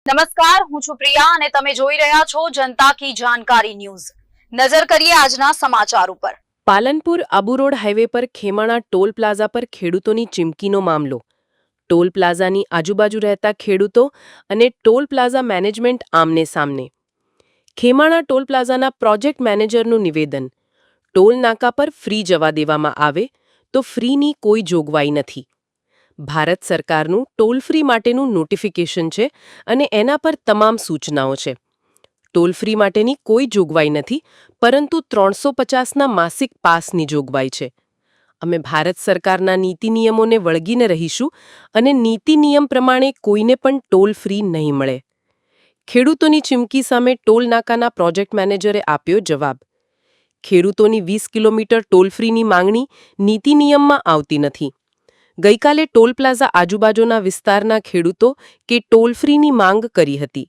નમસ્કાર, હું છું પ્રિયા અને તમે જોઈ રહ્યા છો જનતા કી જાણકારી ન્યૂઝ। નજર કરીએ આજના સમાચાર ઉપર। પાલનપુર આબુ રોડ હાઈવે પર ખેમાણા ટોલ પ્લાઝા પર ખેડૂતોની ચીમકીનો મામલો। ટોલ પ્લાઝાની આજુબાજુ રહેતા ખેડૂતો અને ટોલ પ્લાઝા મેનેજમેન્ટ આમને સામને। ખેમાણા ટોલ પ્લાઝાના પ્રોજેક્ટ મેનેજરનું નિવેદન, ટોલ નાકા પર ફ્રી જવા દેવામાં આવે તો ફ્રીની કોઈ જોગવાઈ નથી। ભારત સરકારનું ટોલ ફ્રી માટેનું નોટિફિકેશન છે અને એના પર તમામ સૂચનાઓ છે। ટોલ ફ્રી માટેની કોઈ જોગવાઈ નથી, પરંતુ 350ના માસિક પાસની જોગવાઈ છે। અમે ભારત સરકારના નીતિ નિયમોને વળગીને રહીશું અને નીતિ નિયમ પ્રમાણે કોઈને પણ ટોલ ફ્રી નહીં મળે। ખેડૂતોની ચીમકી સામે ટોલ નાકાના પ્રોજેક્ટ મેનેજરે આપ્યો જવાબ। ખેડૂતોની 20 કિલોમીટર ટોલ ફ્રીની માંગણી નીતિ નિયમમાં આવતી નથી। ગઈકાલે ટોલ પ્લાઝા આજુબાજુના વિસ્તારના ખેડૂતો કે ટોલ ફ્રીની માંગ કરી હતી।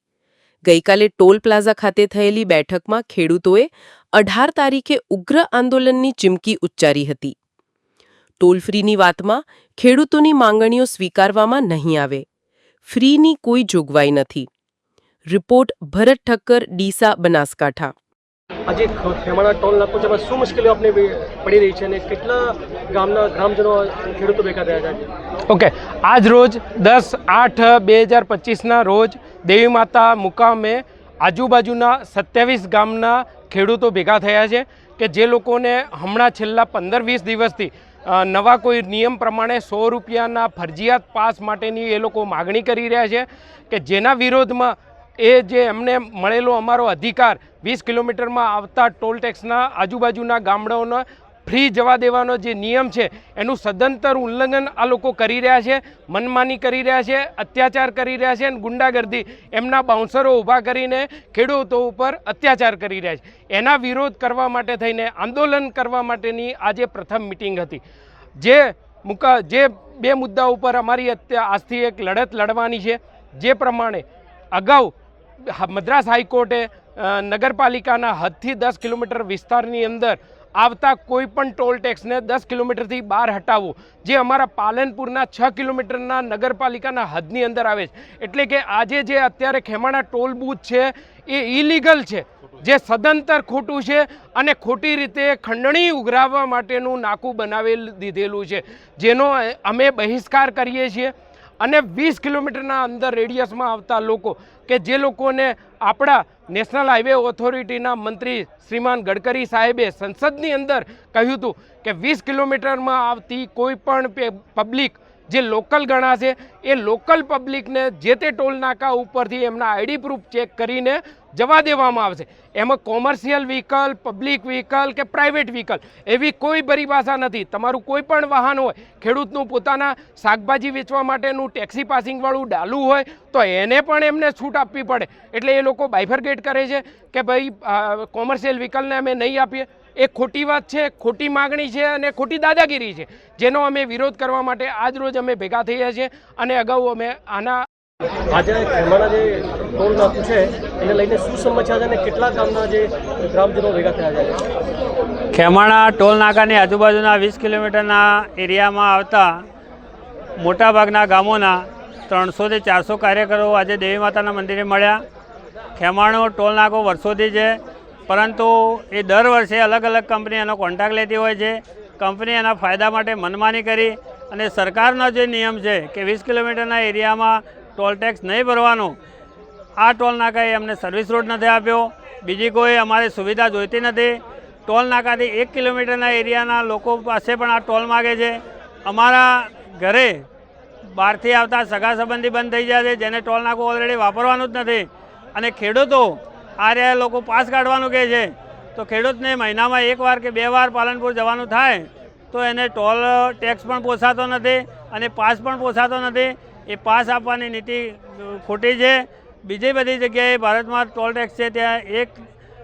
ગઈકાલે ટોલ પ્લાઝા ખાતે થયેલી બેઠકમાં ખેડૂતોએ 18 તારીખે ઉગ્ર આંદોલનની ચીમકી ઉચ્ચારી હતી। ટોલ ફ્રીની વાતમાં ખેડૂતોની માંગણીઓ સ્વીકારવામાં નહીં આવે। ફ્રીની કોઈ જોગવાઈ નથી। રિપોર્ટ ભરત ઠક્કર, ડીસા, બનાસકાંઠા। આજે ખેમાણા ટોલ નાકો છે, શું મુશ્કેલીઓ આપને પડી રહી છે અને કેટલા ગામના ગ્રામજનો ખેડૂતો ભેગા થયા છે? ઓકે, આજ રોજ 10/8/2025ના રોજ દેવી માતા મુકામે આજુબાજુના 27 ગામના ખેડૂતો ભેગા થયા છે કે જે લોકોને હમણાં છેલ્લા 15-20 દિવસથી નવા કોઈ નિયમ પ્રમાણે 100 રૂપિયાના ફરજિયાત પાસ માટેની એ લોકો માગણી કરી રહ્યા છે કે જેના વિરોધમાં એ જે એમને મળેલો અમારો અધિકાર 20 કિલોમીટરમાં આવતા ટોલ ટેક્સના આજુબાજુના ગામડાઓનો ફ્રી જવા દેવાનો જે નિયમ છે એનું સદંતર ઉલ્લંઘન આ લોકો કરી રહ્યા છે। મનમાની કરી રહ્યા છે, અત્યાચાર કરી રહ્યા છે અને ગુંડાગર્દી એમના બાઉન્સરો ઊભા કરીને ખેડૂતો ઉપર અત્યાચાર કરી રહ્યા છે। એના વિરોધ કરવા માટે થઈને આંદોલન કરવા માટેની આજે પ્રથમ મિટિંગ હતી। જે બે મુદ્દા ઉપર અમારી આજથી એક લડત લડવાની છે। જે પ્રમાણે અગાઉ મદ્રાસ હાઈકોર્ટે નગરપાલિકાના હદથી 10 કિલોમીટર વિસ્તારની અંદર આવતા કોઈ પણ ટોલ ટેક્સને 10 કિલોમીટરથી બહાર હટાવવો, જે અમારા પાલનપુરના 6 કિલોમીટરના નગરપાલિકાના હદની અંદર આવે છે। એટલે કે આજે જે અત્યારે ખેમાણા ટોલ બૂથ છે એ ઇલીગલ છે, જે સદંતર ખોટું છે અને ખોટી રીતે ખંડણી ઉઘરાવવા માટેનું નાકું બનાવી દીધેલું છે, જેનો અમે બહિષ્કાર કરીએ છીએ। અને 20 કિલોમીટરના અંદર રેડિયસમાં આવતા લોકો કે જે લોકોને આપણા નેશનલ હાઈવે ઓથોરિટીના મંત્રી શ્રીમાન ગડકરી સાહેબે સંસદની અંદર કહ્યું હતું કે 20 કિલોમીટરમાં આવતી કોઈ પણ પબ્લિક જે લોકલ ગણાશે એ લોકલ પબ્લિકને જે તે ટોલ નાકા ઉપરથી એમના આઈડી પ્રૂફ ચેક કરીને જવા દેવામાં આવશે। એમાં કોમર્શિયલ વ્હીકલ, પબ્લિક વ્હીકલ કે પ્રાઇવેટ વ્હીકલ એવી કોઈ પરિભાષા નથી। તમારું કોઈ પણ વાહન હોય, ખેડૂતનું પોતાના શાકભાજી વેચવા માટેનું ટેક્સી પાસિંગવાળું ડાલું હોય તો એને પણ એમને છૂટ આપવી પડે। એટલે એ લોકો બાયફર્ગેટ કરે છે કે ભાઈ કોમર્શિયલ વ્હીકલને અમે નહીં આપીએ। એ ખોટી વાત છે, ખોટી માગણી છે અને ખોટી દાદાગીરી છે, જેનો અમે વિરોધ કરવા માટે આજ રોજ અમે ભેગા થયા છીએ। અને અગાઉ અમે આના આજે ખેમાણા જે ટોલ નાકું છે એને લઈને શું સમસ્યા છે અને કેટલા ગામના જે ગ્રામજનો ભેગા થયા છે? ખેમાણા ટોલ નાકાની આજુબાજુના 20 કિલોમીટરના એરિયામાં આવતા મોટાભાગના ગામોના 300 થી 400 કાર્યકરો આજે દેવી માતાના મંદિરે મળ્યા। ખેમાણો ટોલ નાકો વર્ષોથી છે, પરંતુ એ દર વર્ષે અલગ અલગ કંપની એનો કોન્ટ્રાક્ટ લેતી હોય છે। કંપની એના ફાયદા માટે મનમાની કરી અને સરકારનો જે નિયમ છે કે 20 કિલોમીટરના એરિયામાં ટોલ ટેક્સ નહીં ભરવાનો, આ ટોલ નાકાએ અમને સર્વિસ રોડ નથી આપ્યો, બીજી કોઈ અમારે સુવિધા જોઈતી નથી। ટોલ નાકાથી 1 કિલોમીટરના એરિયાના લોકો પાસે પણ આ ટોલ માગે છે। અમારા ઘરે બહારથી આવતા સગા સંબંધી બંધ થઈ ગયા છે, જેને ટોલ નાકું ઓલરેડી વાપરવાનું જ નથી। અને ખેડૂતો આ રહ્યા લોકો પાસ કાઢવાનું કહે છે, તો ખેડૂતને મહિનામાં 1 વાર કે 2 વાર પાલનપુર જવાનું થાય તો એને ટોલ ટેક્સ પણ પોસાતો નથી અને પાસ પણ પોસાતો નથી। એ પાસ આપવાની નીતિ ખોટી છે। બીજી બધી જગ્યાએ ભારતમાં ટોલ ટેક્સ છે, ત્યાં એક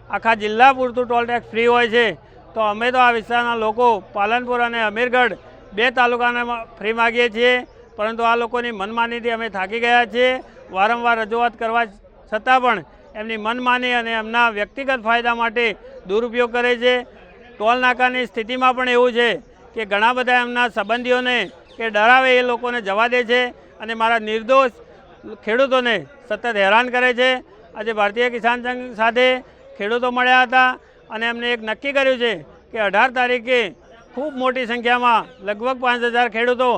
આખા જિલ્લા પૂરતું ટોલ ટેક્સ ફ્રી હોય છે, તો અમે તો આ વિસ્તારના લોકો પાલનપુર અને અમીરગઢ 2 તાલુકાને ફ્રી માગીએ છીએ, પરંતુ આ લોકોની મનમાનીથી અમે થાકી ગયા છીએ। વારંવાર રજૂઆત કરવા છતાં પણ એમની મનમાની અને એમના વ્યક્તિગત ફાયદા માટે દુરુપયોગ કરે છે। ટોલ નાકાની સ્થિતિમાં પણ એવું છે કે ઘણા બધા એમના સંબંધીઓને કે ડરાવે એ લોકોને જવા દે છે અને મારા નિર્દોષ ખેડૂતોને સતત હેરાન કરે છે. આજે ભારતીય કિસાન સંઘ સાથે ખેડૂતો મળ્યા હતા અને એમને એક નક્કી કર્યું છે કે 18 તારીખે ખૂબ મોટી સંખ્યામાં લગભગ 5000 ખેડૂતો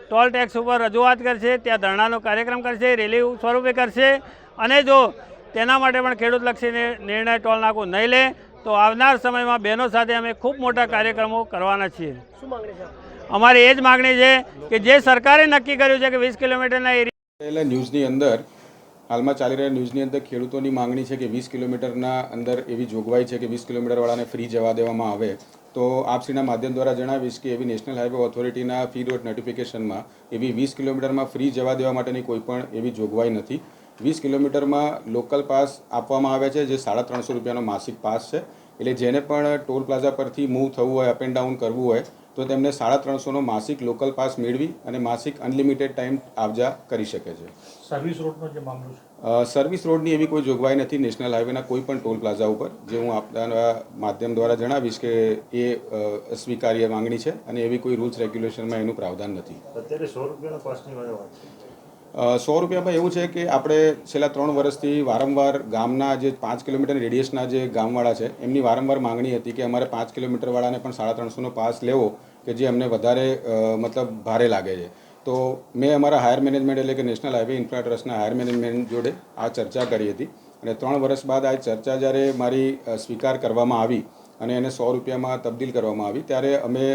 ટોલ ટેક્સ ઉપર રજૂઆત કરશે, ત્યાં ધરણાનો કાર્યક્રમ કરશે, રેલી સ્વરૂપે કરશે અને જો તેના માટે પણ ખેડૂતલક્ષી નિર્ણય ટોલ નાકું નહીં લે તો આવનાર સમયમાં બહેનો સાથે અમે ખૂબ મોટા કાર્યક્રમો કરવાના છીએ. શું માંગણી છે અમારી એ જ માગણી છે કે જે સરકારે નક્કી કર્યું છે કે 20 કિલોમીટરના પહેલા ન્યૂઝની અંદર હાલમાં ચાલી રહેલા ન્યૂઝની અંદર ખેડૂતોની માંગણી છે કે 20 કિલોમીટરના અંદર એવી જોગવાઈ છે કે 20 કિલોમીટરવાળાને ફ્રી જવા દેવામાં આવે. તો આપશ્રીના માધ્યમ દ્વારા જણાવીશ કે એવી નેશનલ હાઈવે ઓથોરિટીના ફી રોડ નોટિફિકેશનમાં એવી 20 કિલોમીટરમાં ફ્રી જવા દેવા માટેની કોઈ પણ એવી જોગવાઈ નથી. 20 કિલોમીટરમાં લોકલ પાસ આપવામાં આવે છે જે 350 રૂપિયાનો માસિક પાસ છે. એટલે જેને પણ ટોલ પ્લાઝા પરથી મૂવ થવું હોય, અપ એન્ડ ડાઉન કરવું હોય તો તેમને 350નો માસિક લોકલ પાસ મેળવી અને માસિક અનલિમિટેડ ટાઈમ આવજા કરી શકે છે. સર્વિસ રોડનો જે મામલો છે, સર્વિસ રોડની એવી કોઈ જોગવાઈ નથી નેશનલ હાઈવેના કોઈ પણ ટોલ પ્લાઝા ઉપર, જે હું આપના માધ્યમ દ્વારા જણાવીશ કે એ સ્વીકાર્ય માંગણી છે અને એવી કોઈ રૂલ્સ રેગ્યુલેશનમાં એનું પ્રાવધાન નથી. અત્યારે 100 રૂપિયાના પાસની વાત છે. 100 રૂપિયામાં એવું છે કે આપણે છેલ્લા 3 વર્ષથી વારંવાર ગામના જે 5 કિલોમીટર રેડિયસના જે ગામવાળા છે એમની વારંવાર માંગણી હતી કે અમારે 5 કિલોમીટરવાળાને પણ 350નો પાસ લેવો કે જે અમને વધારે મતલબ ભારે લાગે છે. તો મેં અમારા હાયર મેનેજમેન્ટ એટલે કે નેશનલ હાઈવે ઇન્ફ્રા ટ્રસ્ટના હાયર મેનેજમેન્ટ જોડે આ ચર્ચા કરી હતી અને 3 વર્ષ બાદ આ ચર્ચા જ્યારે મારી સ્વીકાર કરવામાં આવી અને એને 100 રૂપિયામાં તબદીલ કરવામાં આવી ત્યારે અમે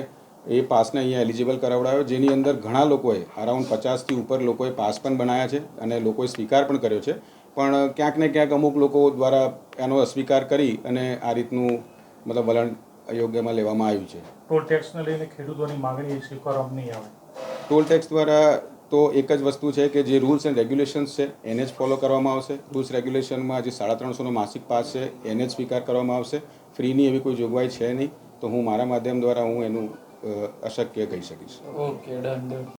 એ પાસને અહીંયા એલિજિબલ કરાવડાવ્યો, જેની અંદર ઘણા લોકોએ અરાઉન્ડ 50થી ઉપર લોકોએ પાસ પણ બનાવ્યા છે અને લોકોએ સ્વીકાર પણ કર્યો છે. પણ ક્યાંક ને ક્યાંક અમુક લોકો દ્વારા એનો અસ્વીકાર કરી અને આ રીતનું મતલબ વલણ અયોગ્યમાં લેવામાં આવ્યું છે. ટોલ ટેક્સને લઈને ખેડૂતોની માંગણી સ્વીકારવામાં નહીં આવે. ટોલ ટેક્સ દ્વારા તો એક જ વસ્તુ છે કે જે રૂલ્સ એન્ડ રેગ્યુલેશન્સ છે એને જ ફોલો કરવામાં આવશે. રૂલ્સ રેગ્યુલેશનમાં જે 350નો માસિક પાસ છે એને જ સ્વીકાર કરવામાં આવશે. ફ્રીની એવી કોઈ જોગવાઈ છે નહીં. તો હું મારા માધ્યમ દ્વારા હું એનું અશક્ય કહી શકીશ. Okay, done.